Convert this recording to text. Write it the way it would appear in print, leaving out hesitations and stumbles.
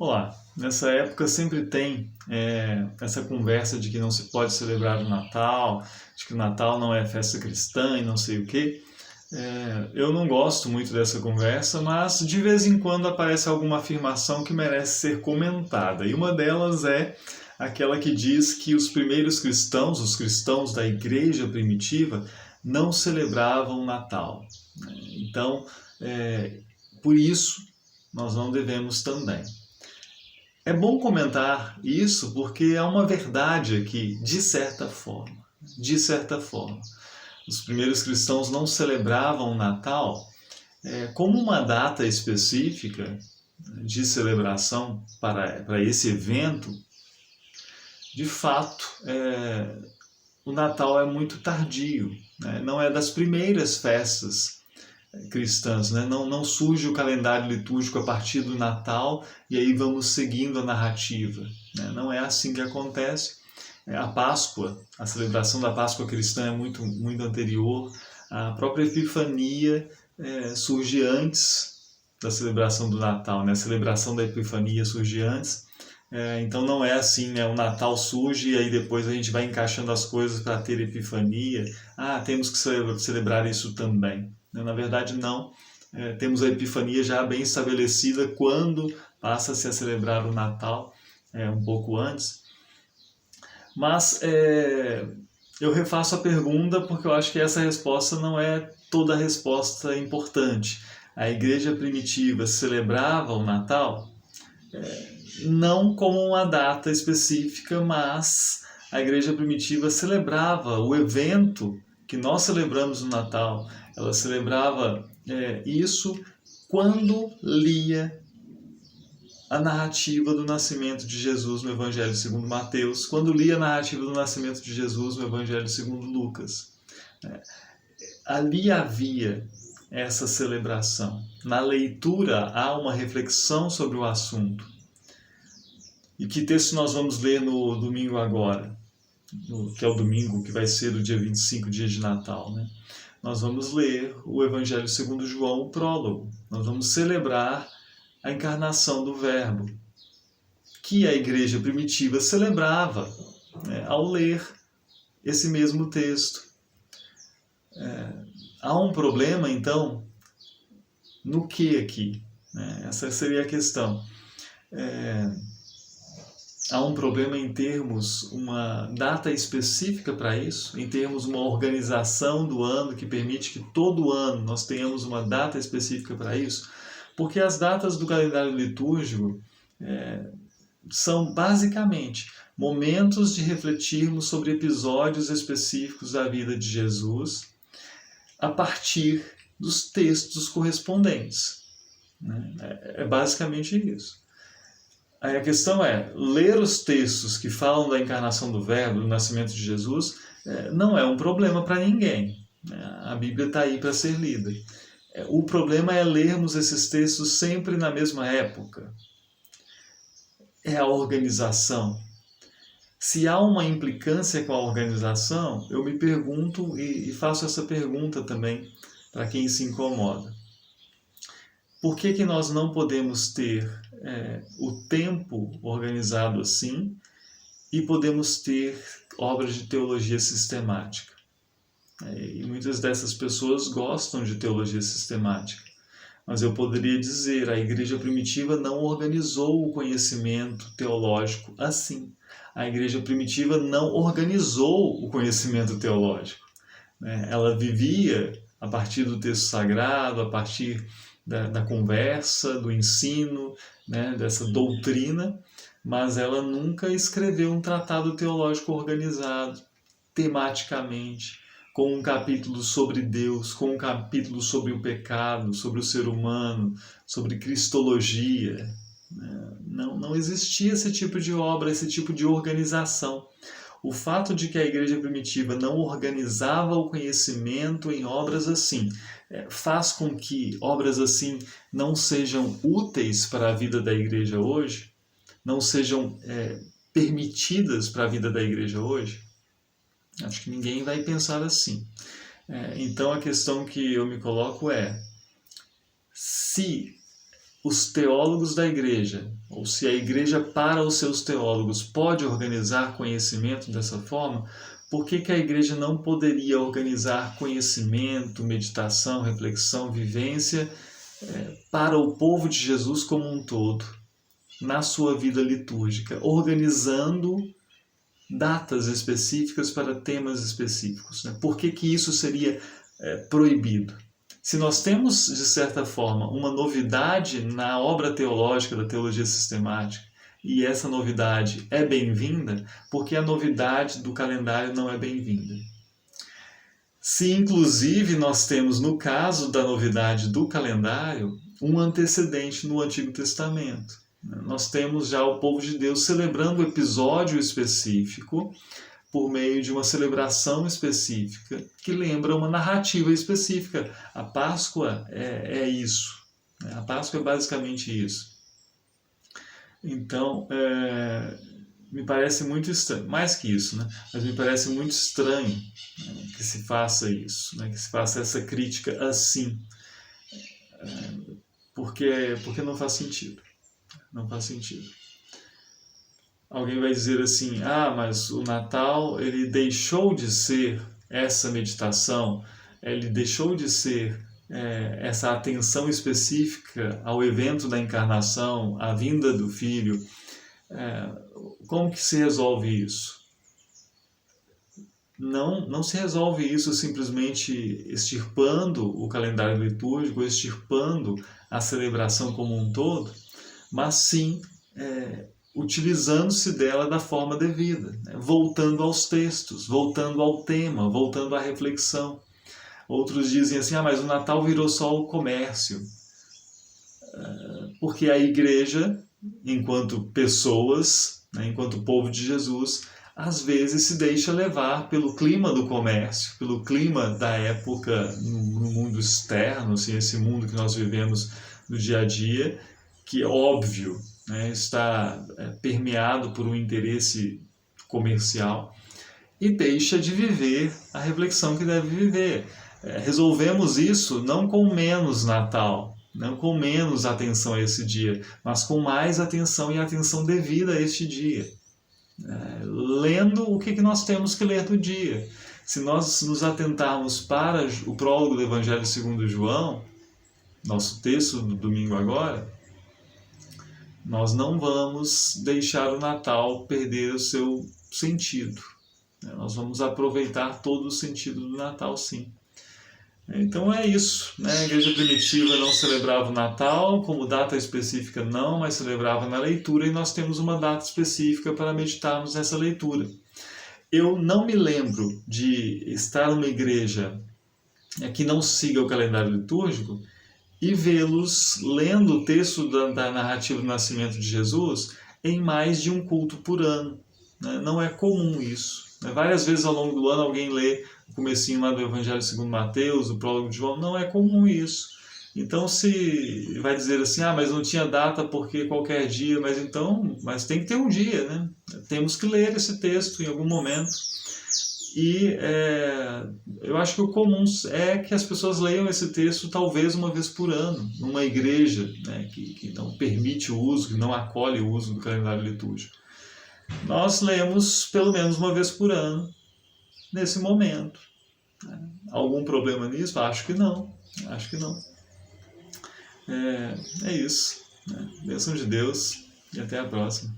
Olá, nessa época sempre tem essa conversa de que não se pode celebrar o Natal, de que o Natal não é festa cristã e não sei o quê. Eu não gosto muito dessa conversa, mas de vez em quando aparece alguma afirmação que merece ser comentada. E uma delas é aquela que diz que os primeiros cristãos, os cristãos da igreja primitiva, não celebravam o Natal. Então, por isso, nós não devemos também. É bom comentar isso porque é uma verdade aqui, de certa forma. De certa forma. Os primeiros cristãos não celebravam o Natal como uma data específica de celebração para esse evento. De fato, o Natal é muito tardio, né? Não é das primeiras festas cristãs, né? Não surge o calendário litúrgico a partir do Natal e aí vamos seguindo a narrativa, né? Não é assim que acontece. A Páscoa, a celebração da Páscoa cristã é muito, muito anterior. A própria Epifania surge antes da celebração do Natal, né? A celebração da Epifania surge antes. Então não é assim, né? O Natal surge e aí depois a gente vai encaixando as coisas para ter Epifania. Temos que celebrar isso também. Na verdade, não. Temos a Epifania já bem estabelecida quando passa-se a celebrar o Natal, um pouco antes. Mas eu refaço a pergunta porque eu acho que essa resposta não é toda a resposta importante. A igreja primitiva celebrava o Natal não como uma data específica, mas a igreja primitiva celebrava o evento que nós celebramos no Natal. Ela celebrava isso quando lia a narrativa do nascimento de Jesus no Evangelho segundo Mateus, quando lia a narrativa do nascimento de Jesus no Evangelho segundo Lucas. Ali havia essa celebração. Na leitura há uma reflexão sobre o assunto. E que texto nós vamos ler no domingo agora? Que é o domingo que vai ser o dia 25, dia de Natal, né? Nós vamos ler o Evangelho segundo João, o prólogo. Nós vamos celebrar a encarnação do Verbo, que a igreja primitiva celebrava ao ler esse mesmo texto. Há um problema, então, no que aqui? Essa seria a questão. Há um problema em termos uma data específica para isso, em termos uma organização do ano que permite que todo ano nós tenhamos uma data específica para isso, porque as datas do calendário litúrgico são basicamente momentos de refletirmos sobre episódios específicos da vida de Jesus a partir dos textos correspondentes. É basicamente isso. Aí a questão é, ler os textos que falam da encarnação do Verbo, do nascimento de Jesus, não é um problema para ninguém. A Bíblia está aí para ser lida. O problema é lermos esses textos sempre na mesma época. É a organização. Se há uma implicância com a organização, eu me pergunto e faço essa pergunta também para quem se incomoda. Por que nós não podemos ter o tempo organizado assim e podemos ter obras de teologia sistemática? E muitas dessas pessoas gostam de teologia sistemática. Mas eu poderia dizer, a igreja primitiva não organizou o conhecimento teológico assim. A igreja primitiva não organizou o conhecimento teológico. Ela vivia a partir do texto sagrado, a partir da conversa, do ensino, dessa doutrina, mas ela nunca escreveu um tratado teológico organizado, tematicamente, com um capítulo sobre Deus, com um capítulo sobre o pecado, sobre o ser humano, sobre cristologia. Não existia esse tipo de obra, esse tipo de organização. O fato de que a igreja primitiva não organizava o conhecimento em obras assim faz com que obras assim não sejam úteis para a vida da igreja hoje, não sejam permitidas para a vida da igreja hoje. Acho que ninguém vai pensar assim. Então a questão que eu me coloco é: se os teólogos da igreja, ou se a igreja para os seus teólogos pode organizar conhecimento dessa forma, por que a igreja não poderia organizar conhecimento, meditação, reflexão, vivência para o povo de Jesus como um todo, na sua vida litúrgica, organizando datas específicas para temas específicos, né? Por que isso seria proibido? Se nós temos, de certa forma, uma novidade na obra teológica da teologia sistemática, e essa novidade é bem-vinda, porque a novidade do calendário não é bem-vinda. Se, inclusive, nós temos, no caso da novidade do calendário, um antecedente no Antigo Testamento. Nós temos já o povo de Deus celebrando um episódio específico por meio de uma celebração específica que lembra uma narrativa específica. A Páscoa é isso. A Páscoa é basicamente isso. Então, me parece muito estranho, mais que isso, né? Mas me parece muito estranho, né, que se faça isso, né? Que se faça essa crítica assim, porque não faz sentido. Não faz sentido. Alguém vai dizer assim, mas o Natal ele deixou de ser essa meditação, ele deixou de ser essa atenção específica ao evento da encarnação, à vinda do Filho. Como que se resolve isso? Não se resolve isso simplesmente extirpando o calendário litúrgico, extirpando a celebração como um todo, mas sim utilizando-se dela da forma devida, né? Voltando aos textos, voltando ao tema, voltando à reflexão. Outros dizem assim, mas o Natal virou só o comércio. Porque a igreja, enquanto pessoas, né, enquanto povo de Jesus, às vezes se deixa levar pelo clima do comércio, pelo clima da época no mundo externo, assim, esse mundo que nós vivemos no dia a dia, que é óbvio, né, está permeado por um interesse comercial, e deixa de viver a reflexão que deve viver. Resolvemos isso não com menos Natal, não com menos atenção a esse dia, mas com mais atenção e atenção devida a este dia. Lendo o que nós temos que ler do dia. Se nós nos atentarmos para o prólogo do Evangelho segundo João, nosso texto do domingo agora, nós não vamos deixar o Natal perder o seu sentido. Nós vamos aproveitar todo o sentido do Natal, sim. Então é isso, né? A igreja primitiva não celebrava o Natal como data específica não, mas celebrava na leitura, e nós temos uma data específica para meditarmos nessa leitura. Eu não me lembro de estar numa igreja que não siga o calendário litúrgico e vê-los lendo o texto da narrativa do nascimento de Jesus em mais de um culto por ano. Não é comum isso. Várias vezes ao longo do ano alguém lê o comecinho lá do Evangelho segundo Mateus, o prólogo de João. Não é comum isso. Então se vai dizer assim, mas não tinha data porque qualquer dia, mas tem que ter um dia, né? Temos que ler esse texto em algum momento. E eu acho que o comum é que as pessoas leiam esse texto talvez uma vez por ano, numa igreja, né, que não permite o uso, que não acolhe o uso do calendário litúrgico. Nós lemos pelo menos uma vez por ano, nesse momento. Algum problema nisso? Acho que não. É isso. Bênção de Deus e até a próxima.